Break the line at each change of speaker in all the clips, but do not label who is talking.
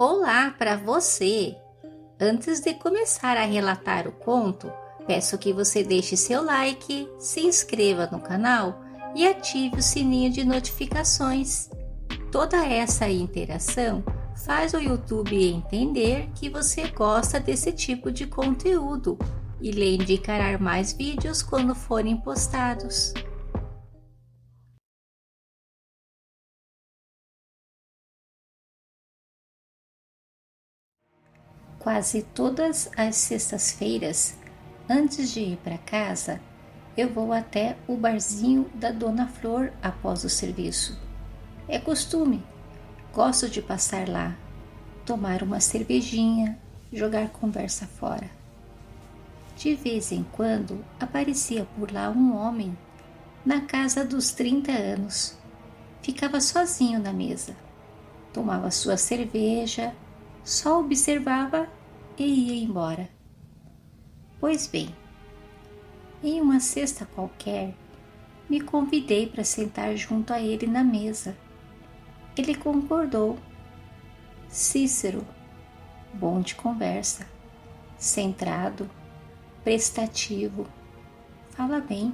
Olá para você! Antes de começar a relatar o conto, peço que você deixe seu like, se inscreva no canal e ative o sininho de notificações. Toda essa interação faz o YouTube entender que você gosta desse tipo de conteúdo e lhe indicará mais vídeos quando forem postados. Quase todas as sextas-feiras, antes de ir para casa, eu vou até o barzinho da Dona Flor após o serviço. É costume, gosto de passar lá, tomar uma cervejinha, jogar conversa fora. De vez em quando aparecia por lá um homem, na casa dos 30 anos. Ficava sozinho na mesa, tomava sua cerveja, só observava e ia embora. Pois bem, em uma sexta qualquer, me convidei para sentar junto a ele na mesa. Ele concordou. Cícero, bom de conversa, centrado, prestativo, fala bem.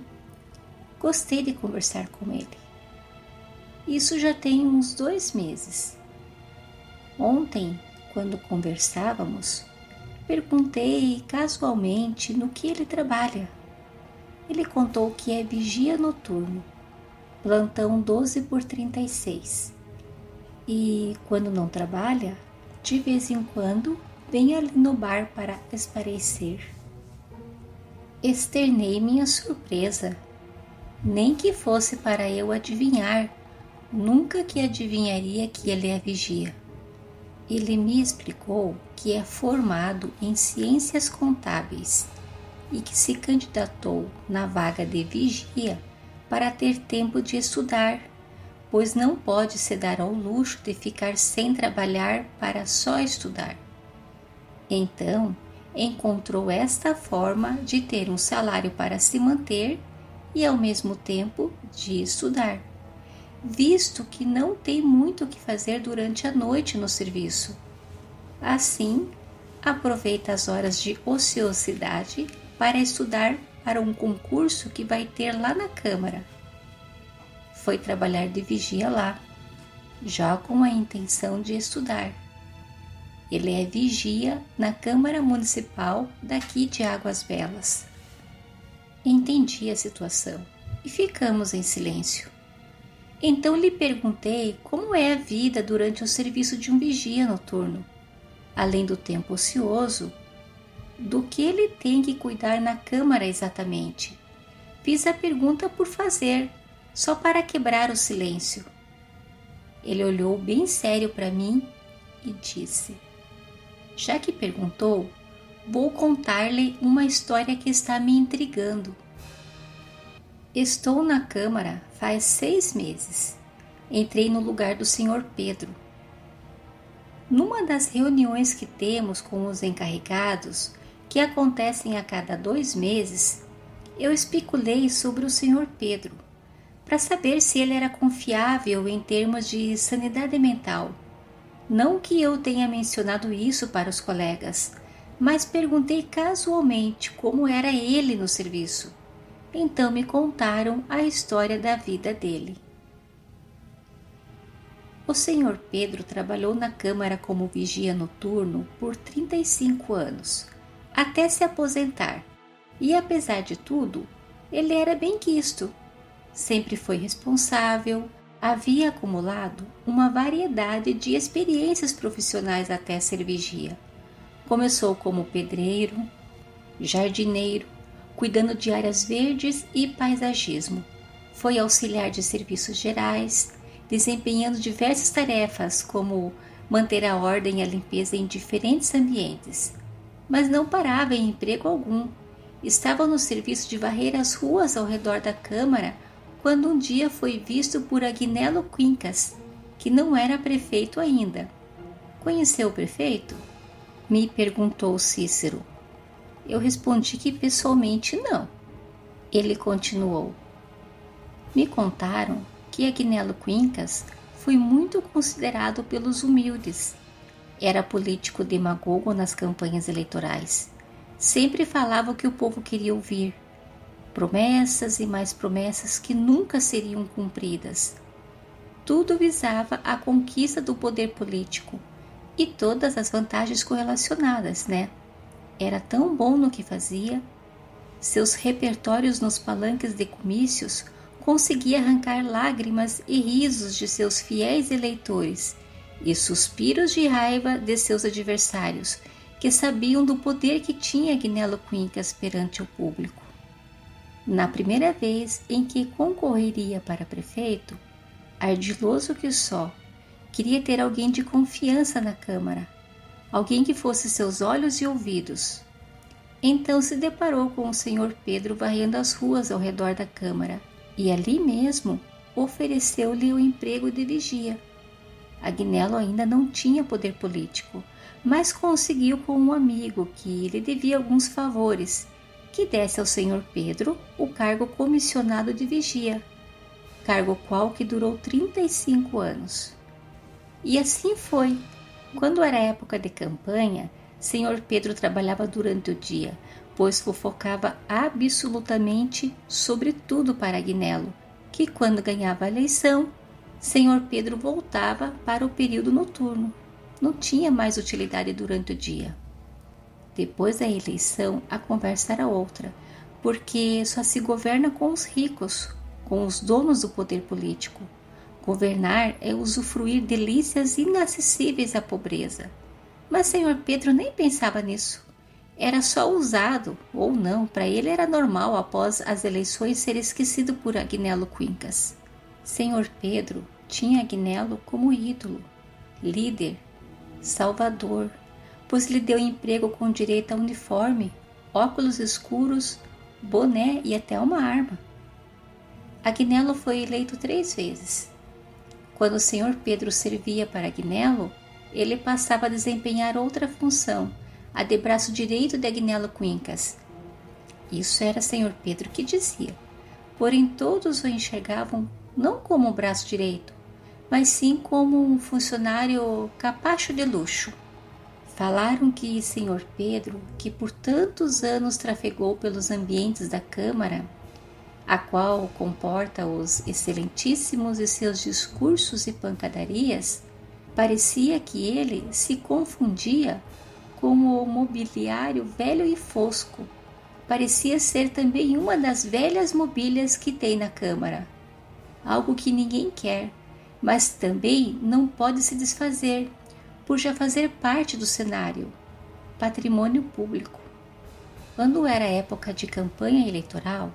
Gostei de conversar com ele. Isso já tem uns 2 meses. Ontem, quando conversávamos, perguntei casualmente no que ele trabalha. Ele contou que é vigia noturno, plantão 12/36. E quando não trabalha, de vez em quando vem ali no bar para espairecer. Externei minha surpresa. Nem que fosse para eu adivinhar, nunca que adivinharia que ele é vigia. Ele me explicou que é formado em ciências contábeis e que se candidatou na vaga de vigia para ter tempo de estudar, pois não pode se dar ao luxo de ficar sem trabalhar para só estudar. Então, encontrou esta forma de ter um salário para se manter e ao mesmo tempo de estudar, visto que não tem muito o que fazer durante a noite no serviço. Assim, aproveita as horas de ociosidade para estudar para um concurso que vai ter lá na Câmara. Foi trabalhar de vigia lá, já com a intenção de estudar. Ele é vigia na Câmara Municipal daqui de Águas Belas. Entendi a situação e ficamos em silêncio. Então lhe perguntei como é a vida durante o serviço de um vigia noturno, além do tempo ocioso, do que ele tem que cuidar na Câmara exatamente. Fiz a pergunta por fazer, só para quebrar o silêncio. Ele olhou bem sério para mim e disse: já que perguntou, vou contar-lhe uma história que está me intrigando. Estou na Câmara faz 6 meses. Entrei no lugar do Sr. Pedro. Numa das reuniões que temos com os encarregados, que acontecem a cada 2 meses, eu especulei sobre o Sr. Pedro, para saber se ele era confiável em termos de sanidade mental. Não que eu tenha mencionado isso para os colegas, mas perguntei casualmente como era ele no serviço. Então me contaram a história da vida dele. O Sr. Pedro trabalhou na Câmara como vigia noturno por 35 anos, até se aposentar. E apesar de tudo, ele era bem quisto. Sempre foi responsável, havia acumulado uma variedade de experiências profissionais até ser vigia. Começou como pedreiro, jardineiro, cuidando de áreas verdes e paisagismo. Foi auxiliar de serviços gerais, desempenhando diversas tarefas como manter a ordem e a limpeza em diferentes ambientes. Mas não parava em emprego algum. Estava no serviço de varrer as ruas ao redor da Câmara quando um dia foi visto por Agnello Quincas, que não era prefeito ainda. Conheceu o prefeito? Me perguntou Cícero. Eu respondi que pessoalmente não. Ele continuou. Me contaram que Agnello Quincas foi muito considerado pelos humildes. Era político demagogo nas campanhas eleitorais. Sempre falava o que o povo queria ouvir. Promessas e mais promessas que nunca seriam cumpridas. Tudo visava a conquista do poder político e todas as vantagens correlacionadas, né? Era tão bom no que fazia. Seus repertórios nos palanques de comícios conseguia arrancar lágrimas e risos de seus fiéis eleitores e suspiros de raiva de seus adversários, que sabiam do poder que tinha Agnello Quincas perante o público. Na primeira vez em que concorreria para prefeito, ardiloso que só, queria ter alguém de confiança na Câmara, alguém que fosse seus olhos e ouvidos. Então se deparou com o senhor Pedro varrendo as ruas ao redor da Câmara, e ali mesmo ofereceu-lhe o emprego de vigia. Agnello ainda não tinha poder político, mas conseguiu com um amigo que lhe devia alguns favores, que desse ao senhor Pedro o cargo comissionado de vigia, cargo qual que durou 35 anos. E assim foi. Quando era época de campanha, senhor Pedro trabalhava durante o dia, pois fofocava absolutamente sobre tudo para Agnello, que quando ganhava a eleição, senhor Pedro voltava para o período noturno. Não tinha mais utilidade durante o dia. Depois da eleição, a conversa era outra, porque só se governa com os ricos, com os donos do poder político. Governar é usufruir delícias inacessíveis à pobreza. Mas senhor Pedro nem pensava nisso. Era só usado, ou não, para ele era normal após as eleições ser esquecido por Agnello Quincas. Senhor Pedro tinha Agnello como ídolo, líder, salvador, pois lhe deu emprego com direito a uniforme, óculos escuros, boné e até uma arma. Agnello foi eleito 3 vezes. Quando o senhor Pedro servia para Agnello, ele passava a desempenhar outra função, a de braço direito de Agnello Quincas. Isso era senhor Pedro que dizia, porém todos o enxergavam não como o braço direito, mas sim como um funcionário capacho de luxo. Falaram que senhor Pedro, que por tantos anos trafegou pelos ambientes da Câmara, a qual comporta os excelentíssimos e seus discursos e pancadarias, parecia que ele se confundia com o mobiliário velho e fosco. Parecia ser também uma das velhas mobílias que tem na Câmara. Algo que ninguém quer, mas também não pode se desfazer, por já fazer parte do cenário, patrimônio público. Quando era época de campanha eleitoral,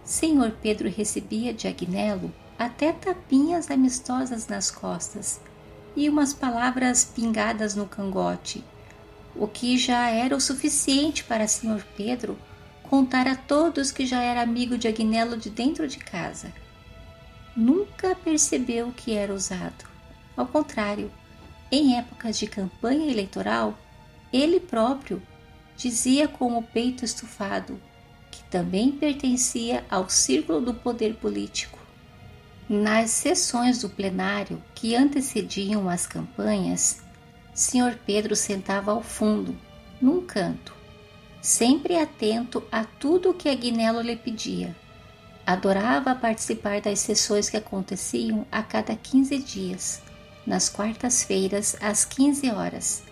senhor Pedro recebia de Agnello até tapinhas amistosas nas costas e umas palavras pingadas no cangote, o que já era o suficiente para senhor Pedro contar a todos que já era amigo de Agnello de dentro de casa. Nunca percebeu que era usado. Ao contrário, em épocas de campanha eleitoral, ele próprio dizia com o peito estufado que também pertencia ao círculo do poder político. Nas sessões do plenário que antecediam as campanhas, senhor Pedro sentava ao fundo, num canto, sempre atento a tudo o que Agnello lhe pedia. Adorava participar das sessões que aconteciam a cada 15 dias, nas quartas-feiras às 15 horas.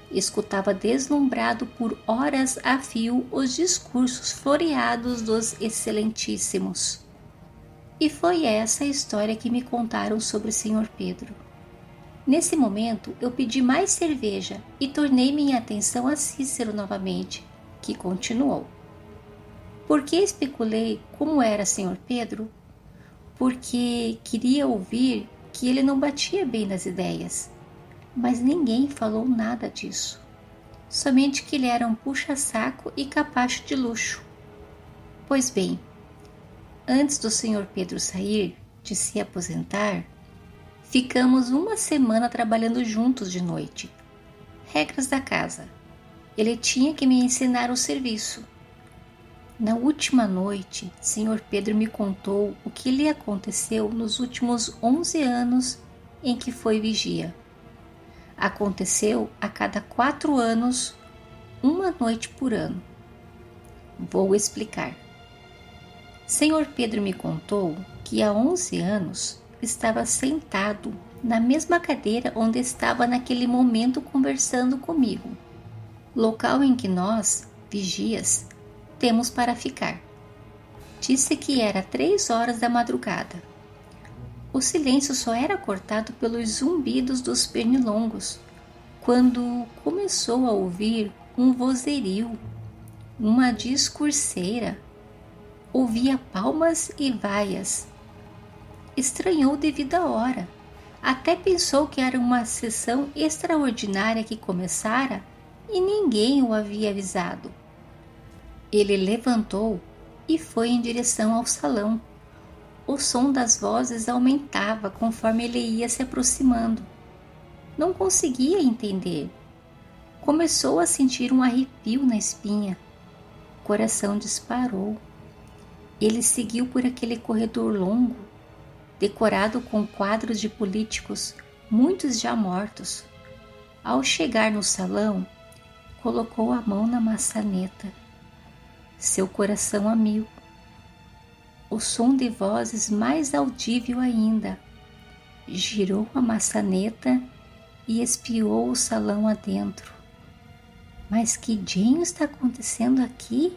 Escutava deslumbrado por horas a fio os discursos floreados dos excelentíssimos. E foi essa a história que me contaram sobre o senhor Pedro. Nesse momento, eu pedi mais cerveja e tornei minha atenção a Cícero novamente, que continuou. Por que especulei como era senhor Pedro? Porque queria ouvir que ele não batia bem nas ideias, mas ninguém falou nada disso. Somente que ele era um puxa-saco e capacho de luxo. Pois bem, antes do senhor Pedro sair de se aposentar, ficamos uma semana trabalhando juntos de noite. Regras da casa. Ele tinha que me ensinar o serviço. Na última noite, senhor Pedro me contou o que lhe aconteceu nos últimos 11 anos em que foi vigia. Aconteceu a cada 4 anos, uma noite por ano. Vou explicar. Senhor Pedro me contou que há 11 anos estava sentado na mesma cadeira onde estava naquele momento conversando comigo, local em que nós, vigias, temos para ficar. Disse que era 3 horas da madrugada. O silêncio só era cortado pelos zumbidos dos pernilongos, quando começou a ouvir um vozerio, uma discurseira. Ouvia palmas e vaias. Estranhou devido à hora. Até pensou que era uma sessão extraordinária que começara e ninguém o havia avisado. Ele levantou e foi em direção ao salão. O som das vozes aumentava conforme ele ia se aproximando. Não conseguia entender. Começou a sentir um arrepio na espinha. O coração disparou. Ele seguiu por aquele corredor longo, decorado com quadros de políticos, muitos já mortos. Ao chegar no salão, colocou a mão na maçaneta. Seu coração a mil. O som de vozes mais audível ainda. Girou a maçaneta e espiou o salão adentro. Mas que dinho está acontecendo aqui?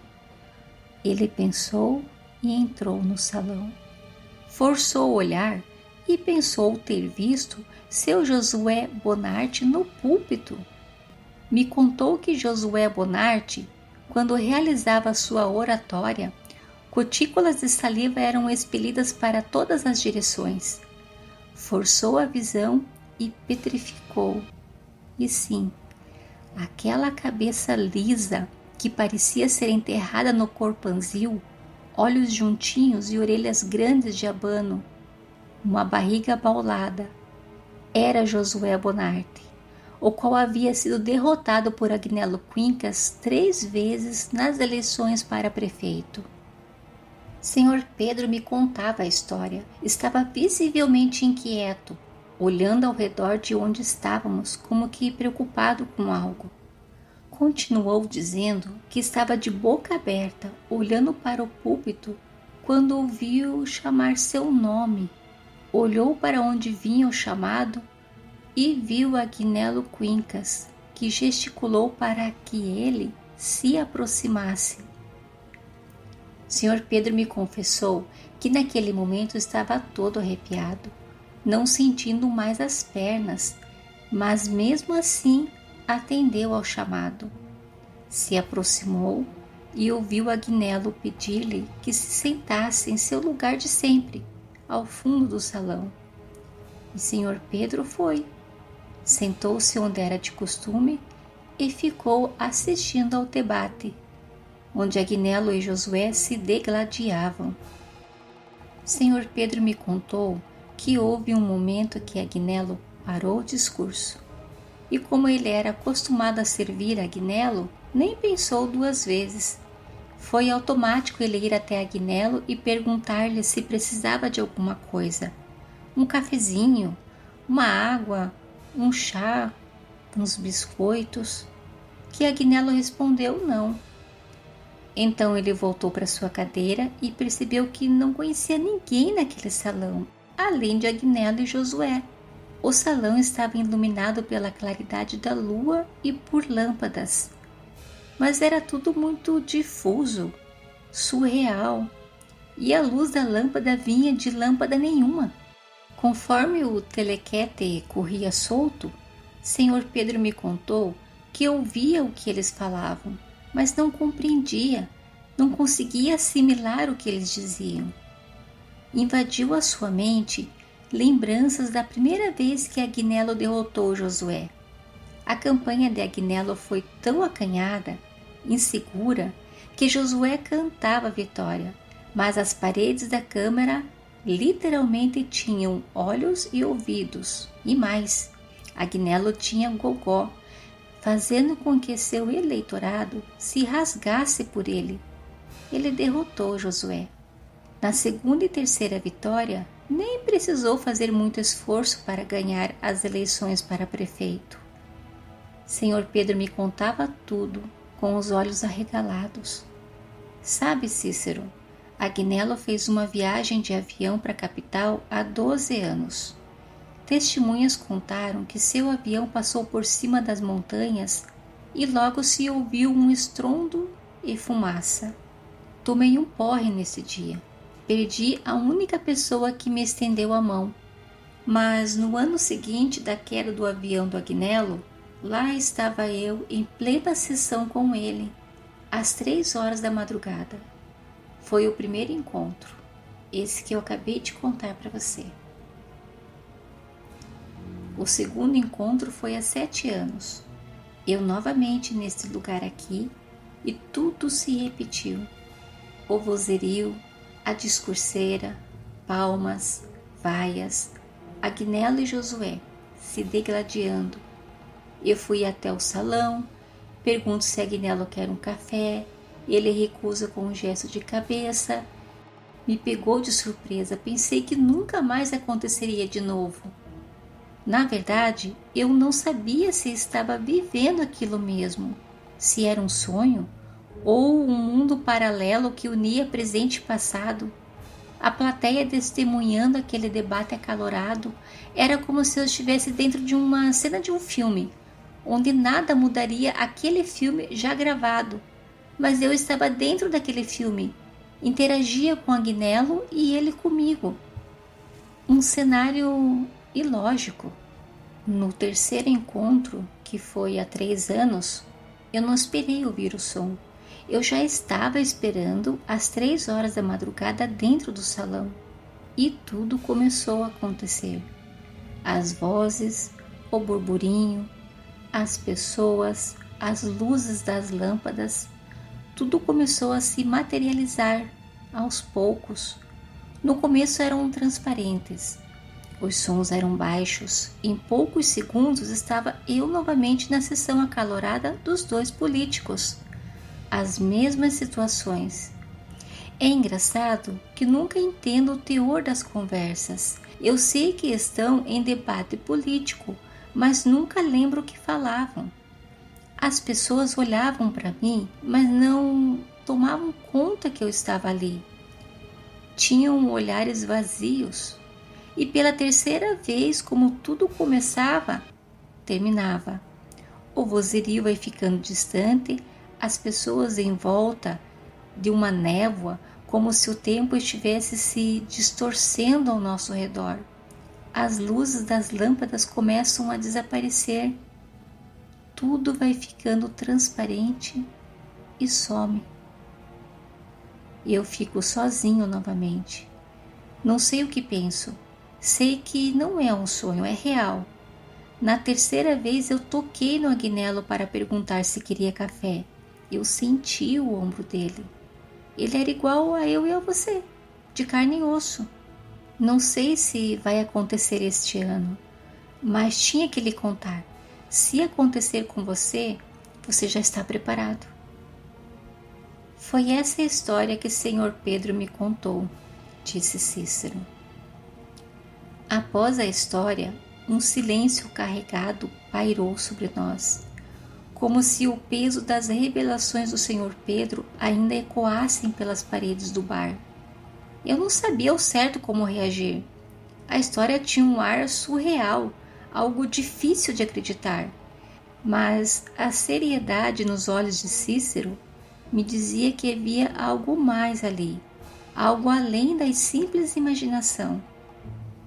Ele pensou e entrou no salão. Forçou o olhar e pensou ter visto seu Josué Bonatti no púlpito. Me contou que Josué Bonatti, quando realizava sua oratória, gotículas de saliva eram expelidas para todas as direções. Forçou a visão e petrificou. E sim, aquela cabeça lisa que parecia ser enterrada no corpanzil, olhos juntinhos e orelhas grandes de abano, uma barriga abaulada, era Josué Bonatti, o qual havia sido derrotado por Agnello Quincas 3 vezes nas eleições para prefeito. Senhor Pedro me contava a história. Estava visivelmente inquieto, olhando ao redor de onde estávamos, como que preocupado com algo. Continuou dizendo que estava de boca aberta, olhando para o púlpito, quando ouviu chamar seu nome. Olhou para onde vinha o chamado e viu Agnello Quincas, que gesticulou para que ele se aproximasse. Senhor Pedro me confessou que naquele momento estava todo arrepiado, não sentindo mais as pernas, mas mesmo assim atendeu ao chamado. Se aproximou e ouviu Agnello pedir-lhe que se sentasse em seu lugar de sempre, ao fundo do salão. E Senhor Pedro foi. Sentou-se onde era de costume e ficou assistindo ao debate, onde Agnello e Josué se degladiavam. Senhor Pedro me contou que houve um momento que Agnello parou o discurso. E como ele era acostumado a servir Agnello, nem pensou 2 vezes. Foi automático ele ir até Agnello e perguntar-lhe se precisava de alguma coisa. Um cafezinho, uma água, um chá, uns biscoitos. Que Agnello respondeu não. Então ele voltou para sua cadeira e percebeu que não conhecia ninguém naquele salão, além de Agnello e Josué. O salão estava iluminado pela claridade da lua e por lâmpadas, mas era tudo muito difuso, surreal, e a luz da lâmpada vinha de lâmpada nenhuma. Conforme o telequete corria solto, Senhor Pedro me contou que ouvia o que eles falavam, mas não compreendia, não conseguia assimilar o que eles diziam. Invadiu a sua mente lembranças da primeira vez que Agnello derrotou Josué. A campanha de Agnello foi tão acanhada, insegura, que Josué cantava a vitória, mas as paredes da câmara literalmente tinham olhos e ouvidos, e mais, Agnello tinha gogó, fazendo com que seu eleitorado se rasgasse por ele. Ele derrotou Josué. Na segunda e terceira vitória, nem precisou fazer muito esforço para ganhar as eleições para prefeito. Senhor Pedro me contava tudo, com os olhos arregalados. Sabe, Cícero, Agnello fez uma viagem de avião para a capital há 12 anos. Testemunhas contaram que seu avião passou por cima das montanhas e logo se ouviu um estrondo e fumaça. Tomei um porre nesse dia. Perdi a única pessoa que me estendeu a mão. Mas no ano seguinte da queda do avião do Agnello, lá estava eu em plena sessão com ele, às 3 horas da madrugada. Foi o primeiro encontro, esse que eu acabei de contar para você. O segundo encontro foi há 7 anos. Eu novamente nesse lugar aqui e tudo se repetiu. O vozerio, a discurseira, palmas, vaias, Agnello e Josué se degladiando. Eu fui até o salão, pergunto se Agnello quer um café, ele recusa com um gesto de cabeça. Me pegou de surpresa, pensei que nunca mais aconteceria de novo. Na verdade, eu não sabia se estava vivendo aquilo mesmo, se era um sonho ou um mundo paralelo que unia presente e passado. A plateia testemunhando aquele debate acalorado era como se eu estivesse dentro de uma cena de um filme, onde nada mudaria aquele filme já gravado, mas eu estava dentro daquele filme, interagia com Agnello e ele comigo. Um cenário ilógico. No terceiro encontro, que foi há 3 anos, eu não esperei ouvir o som. Eu já estava esperando às 3 horas da madrugada dentro do salão. E tudo começou a acontecer. As vozes, o burburinho, as pessoas, as luzes das lâmpadas, tudo começou a se materializar aos poucos. No começo eram transparentes. Os sons eram baixos. Em poucos segundos estava eu novamente na sessão acalorada dos 2 políticos. As mesmas situações. É engraçado que nunca entendo o teor das conversas. Eu sei que estão em debate político, mas nunca lembro o que falavam. As pessoas olhavam para mim, mas não tomavam conta que eu estava ali. Tinham olhares vazios. E pela terceira vez, como tudo começava, terminava. O vozerio vai ficando distante, as pessoas em volta de uma névoa, como se o tempo estivesse se distorcendo ao nosso redor. As luzes das lâmpadas começam a desaparecer. Tudo vai ficando transparente e some. Eu fico sozinho novamente. Não sei o que penso. Sei que não é um sonho, é real. Na terceira vez eu toquei no Agnello para perguntar se queria café. Eu senti o ombro dele. Ele era igual a eu e a você, de carne e osso. Não sei se vai acontecer este ano, mas tinha que lhe contar. Se acontecer com você, você já está preparado. Foi essa a história que o Senhor Pedro me contou, disse Cícero. Após a história, um silêncio carregado pairou sobre nós, como se o peso das revelações do Senhor Pedro ainda ecoassem pelas paredes do bar. Eu não sabia ao certo como reagir. A história tinha um ar surreal, algo difícil de acreditar, mas a seriedade nos olhos de Cícero me dizia que havia algo mais ali, algo além da simples imaginação.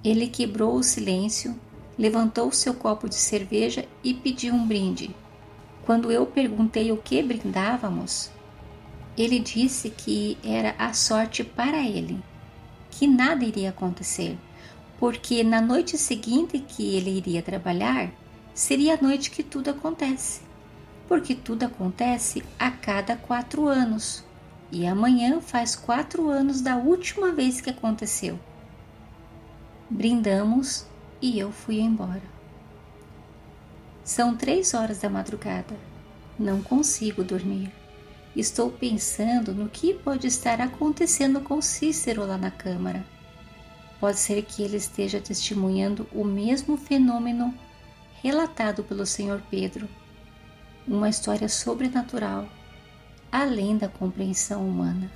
Ele quebrou o silêncio, levantou seu copo de cerveja e pediu um brinde. Quando eu perguntei o que brindávamos, ele disse que era a sorte para ele, que nada iria acontecer, porque na noite seguinte que ele iria trabalhar, seria a noite que tudo acontece, porque tudo acontece a cada 4 anos, e amanhã faz 4 anos da última vez que aconteceu. Brindamos e eu fui embora. São 3 horas da madrugada. Não consigo dormir. Estou pensando no que pode estar acontecendo com Cícero lá na Câmara. Pode ser que ele esteja testemunhando o mesmo fenômeno relatado pelo Senhor Pedro. uma história sobrenatural, além da compreensão humana.